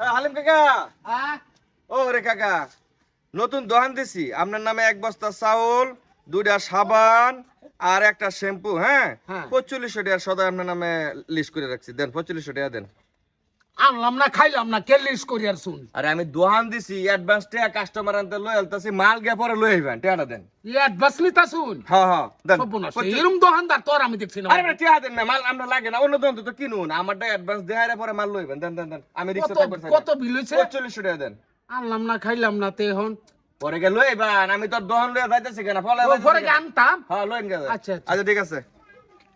হালিম কাকা, হ্যাঁ ও রে কাকা, নতুন দোকান দিছি আপনার নামে 1 বস্তা চাউল, 2টা সাবান আর একটা শ্যাম্পু। হ্যাঁ, হ্যাঁ। 4500 টাকা সদাই আপনার নামে লিস্ট করে রাখছি, দেন 4500 টাকা দেন। আনলাম না খাইলাম না কে লিস্ট করি আর শুন আরে আমি দোকান দিছি, অ্যাডভান্স টাকা কাস্টমার আনতে লই আলতাছি, মাল গে পরে লই আইবেন, টাকাটা দেন। অ্যাডভান্স নিতা শুন হ্যাঁ হ্যাঁ দেন। সর্বনাশ এরম দোকানদার তোর আমি দেখছি না আরে বেটা টাকা দেন না, মাল আমরা লাগে না, অন্য দোকান তো কিনুন, আমারটা অ্যাডভান্স দেয়ারে পরে মাল লইবেন, দেন দেন দেন। আমি রিক্সা কত থাকবে কত বিল হইছে 4500 টাকা দেন। আনলাম না খাইলাম না তে এখন পরে গে লইবেন, আমি তো দোকান লইয়া যাইতাছি কেন, ফলে ও পরে কি আনতাম হ্যাঁ লইন গে। আচ্ছা, আচ্ছা। আচ্ছা ঠিক আছে।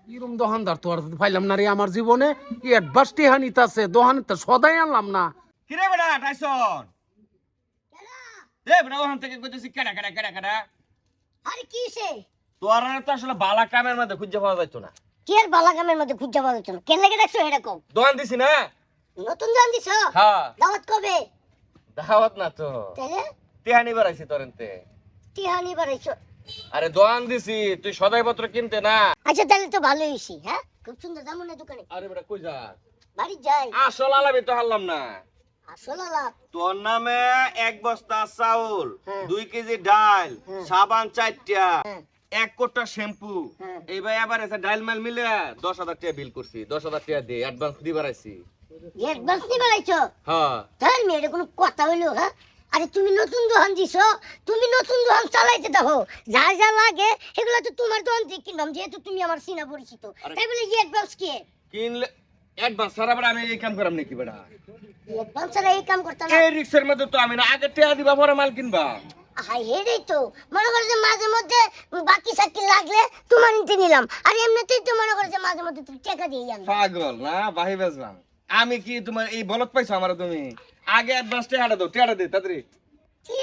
এরম দোকানদার তোর পাইলাম না রে আমার জীবনে অ্যাডভান্স টিহা নিতাছে দোকানে তো সদাই আনলাম না কি রে বেটা টাইসন? এ বেটা ওখান থেকে কইতেছি কেডা কেডা কেডা কেডা? আরে কিসে তোর তো আসলে বালা কামের মধ্যে খুঁজে পাওয়া যাইতো না। কি আর বালাগামের মধ্যে খুঁজে পাওয়া যাচ্ছে না কেন লেগে দেখছো এটা কম দোকান দিছি না? নতুন জান দিছ হ্যাঁ। দাওয়াত কবে দাওয়াত না তো, তাহলে টিহানি বাড়াইছি তোরতে। টিহানি বাড়াইছো আরে দোকান দিছি, তুই সদাই পত্র কিনতে না। আচ্ছা তাহলে তো ভালোই হইছি হ্যাঁ খুব সুন্দর দাম না দোকানে আরে বেটা কই যা, বাড়ি যাই আসল আলাবি তো হারলাম না। আসলে লাভ তোর নামে 1 বস্তা চাউল, হ্যাঁ। 2 কেজি ডাল, হ্যাঁ। সাবান 4টা, হ্যাঁ। 1 কোটা শ্যাম্পু। হ্যাঁ। এইবার আবার এসে ডাল মাল মিলে 10,000 টাকা বিল করছি, 10,000 টাকা দিয়ে অ্যাডভান্স দিবার আইছি। অ্যাডভান্স নি বাড়াইছো হ্যাঁ তাহলে মেয়ের কোনো কথা হইলো হ্যাঁ আরে তুমি নতুন দোকান দিছো তুমি নতুন দোকান চালাইতে দেখো যা যা লাগে এগুলো তো তোমার দোকান থেকে কিনবাম যেহেতু তুমি আমার সিনা পরিচিত আরে- তাই বলে অ্যাডভান্স কি কিনলে অ্যাডভান্স ছাড়া আবার আমি এই কাম করাম নাকি বেটা? অ্যাডভান্স ছাড়া এই কাম করতাম না এই রিক্সার মধ্যে তো আমি না, আগে টাকা দিবা পরে মাল কিনবা। হাই হেডেই তো মনে করে যে মাঝে মধ্যে বাকি সাকি লাগলে তোমার নিতে নিলাম আর এমনিতেই তো মনে করে যে মাঝে মধ্যে তুমি টাকা দিয়ে আনবে পাগল না বাহি বেজলাম আমি কি তোমার এই বলত পাইছো আমার? তুমি আগে অ্যাডভান্স টাকাটা দাও, টাকাটা দে তাড়াতাড়ি।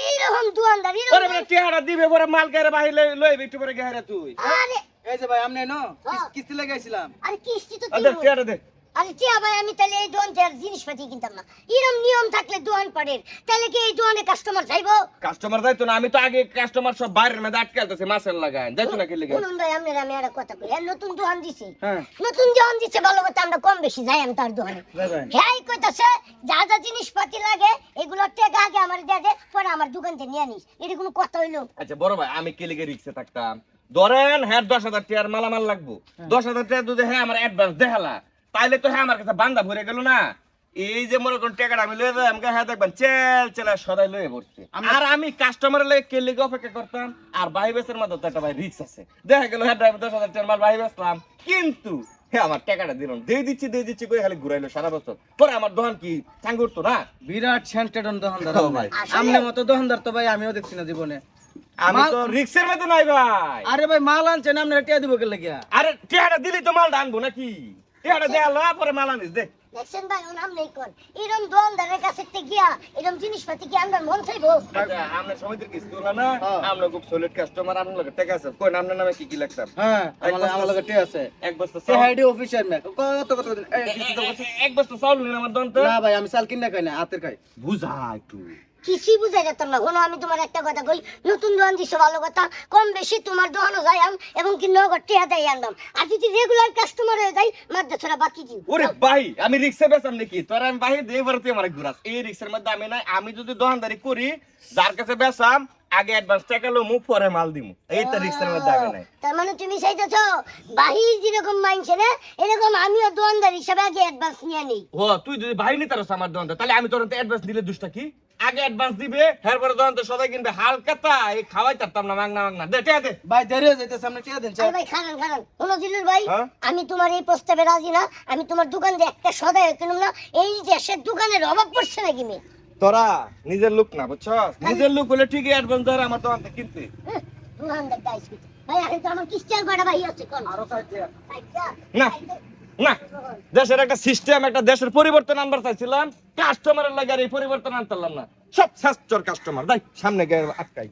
এরকম দোকানদার ওরে বেটা টাকাটা দিবে পরে মাল গারে বাহি লই একটু পরে গারে তুই। আরে এই যে ভাই আমনে নো হ্যাঁ। কিস্তি লাগাইছিলাম। আরে কিস্তি তো আরে কিনবো। টাকাটা দে। আরে টিয়া ভাই আমি তাহলে এই দোকান থেকে আর জিনিসপাতি কিনতাম না এরকম নিয়ম থাকলে দোকান পাড়ের তাহলে কি এই দোকানে কাস্টমার যাইবো কাস্টমার যাইতো না, আমি তো আগে কাস্টমার সব বাইরের মধ্যে আটকে আলতেছে, মাছের লাগায় যাইতো না কি লেগে। শুনুন ভাই আপনার আমি একটা কথা কই আর নতুন দোকান দিছি হ্যাঁ নতুন দোকান দিচ্ছে ভালো কথা আমরা কম বেশি যাই আমি তার দোকানে যাবেন হ্যাঁ কইতাছে যা যা জিনিসপাতি লাগে এগুলো টাকা আগে আমার দিয়ে দে পরে আমার দোকান থেকে নিয়ে নিস এটা কোনো কথা হইলো আচ্ছা বড় ভাই, আমি কি লেগে রিক্সে থাকতাম? ধরেন হ্যাঁ 10,000 টাকার মালামাল লাগবো, 10,000 টাকা যদি হ্যাঁ আমার অ্যাডভান্স দেখালা তাইলে তো হ্যাঁ আমার কাছে বান্দা ভরে গেল না। এই যে মনে করুন টাকাটা আমি লয়ে যাই আমাকে হ্যাঁ দেখবেন চেল চেলা সদাই লয়ে পড়ছে। আর আমি কাস্টমারের লাগে কে লেগে অপেক্ষা করতাম, আর বাহি বেসের মধ্যে তো একটা ভাই রিক্স আছে, দেখা গেল হ্যাঁ ড্রাইভার 10,000 টাকার মাল বাহি বেসলাম, কিন্তু হ্যাঁ আমার টাকাটা দিল দিয়ে দিচ্ছি করে খালি ঘুরাইলো সারা বছর, পরে আমার দোকান কি চাঙ্গ উঠতো না? বিরাট সেন্টেডন দোকানদার ও ভাই। আমনে মতো দোকানদার তো ভাই আমিও দেখছি না জীবনে। আমি তো রিক্সের মধ্যে নাই ভাই। আরে ভাই মাল আনছেন আপনারা টিয়া দিব কে লাগিয়া? আরে টিয়াটা দিলি তো মালটা আনবো নাকি? টিয়াটা দেয়ালো পরে মাল আনিস দে। দেখছেন ভাই ও নাম নেই কোন এরকম দোকানদারের কাছে তে গিয়া এরকম জিনিসপাতি কি আনবার মন চাইবো আচ্ছা আমরা সমিতির কিছু তোলা না, হ্যাঁ। আমরা খুব সলিড কাস্টমার, আপনার লগে টাকা আছে, কোন আপনার নামে কি কি লাগতাম? হ্যাঁ এক বস্তা- আমার লগে টিয়া আছে। 1 বস্তা সে চাউল, হাইডি অফিসার না কত কত দিন এই কিস্তি দাও বলছি। 1 বস্তা চাউল নিন আমার দন্ত। না ভাই আমি চাল কিনা খাই না হাতের খাই। বুঝা একটু। কিছুই বুঝাই যেতাম না শোনো আমি তোমার একটা কথা কই নতুন দোকান দিছো ভালো কথা কম বেশি তোমার দোকানও যাই আম এবং কি নগদ টিয়া দেয় আনলাম আর যদি রেগুলার কাস্টমার হয়ে যাই মাদ্দা ছড়া বাকি দিও ওরে ভাই আমি রিক্সা বেচাম নাকি? তোর আমি বাহির দিয়ে এবার তুই আমার ঘুরাস। এই রিক্সার মধ্যে আমি নাই, আমি যদি দোকানদারি করি যার কাছে বেচাম আগে অ্যাডভান্স টাকা লো মুখ পরে মাল দিমু, এই তো রিক্সার মধ্যে আগে নাই। তার মানে তুমি চাইতেছো বাহির যেরকম মাইনছে না এরকম আমিও দোকানদার হিসাবে আগে অ্যাডভান্স নিয়ে নেই ও তুই যদি ভাই নিতে পারছ আমার দোকানটা, তাহলে আমি তোর অ্যাডভান্স দিলে দুষ্টা কি? আগে অ্যাডভান্স দিবে, এরপরে দোকানটা সদাই কিনবে হালকাতা, এই খাওয়াই তারতাম না মাংনা দে টাকা দে। ভাই দেরি হয়ে যাইতেছে আপনি টিয়া দেন। আরে ভাই খারান খারান শোনো জিলুর ভাই হ্যাঁ? আমি তোমার এই প্রস্তাবে রাজি না আমি তোমার দোকান দিয়ে একটা সদাই কিনুম না এই দেশের দোকানের অভাব পড়ছে নাকি মেয়ে তোরা নিজের লোক না বুঝছস, নিজের লোক হলে ঠিকই অ্যাডভান্স ধরে আমার দোকান থেকে কিনতে। দোকানদার দাইস ভাই এখন তো আমার কিস্তি আর কয়টা ভাই আছে কোন আরো চাই টিয়া। না না, দেশের একটা সিস্টেম, একটা দেশের পরিবর্তন আনবার চাইছিলাম, কাস্টমারের লাগে আর এই পরিবর্তন আনতাম না, সব শাস্ত্র কাস্টমার। তাই সামনে গিয়ে আটকাই।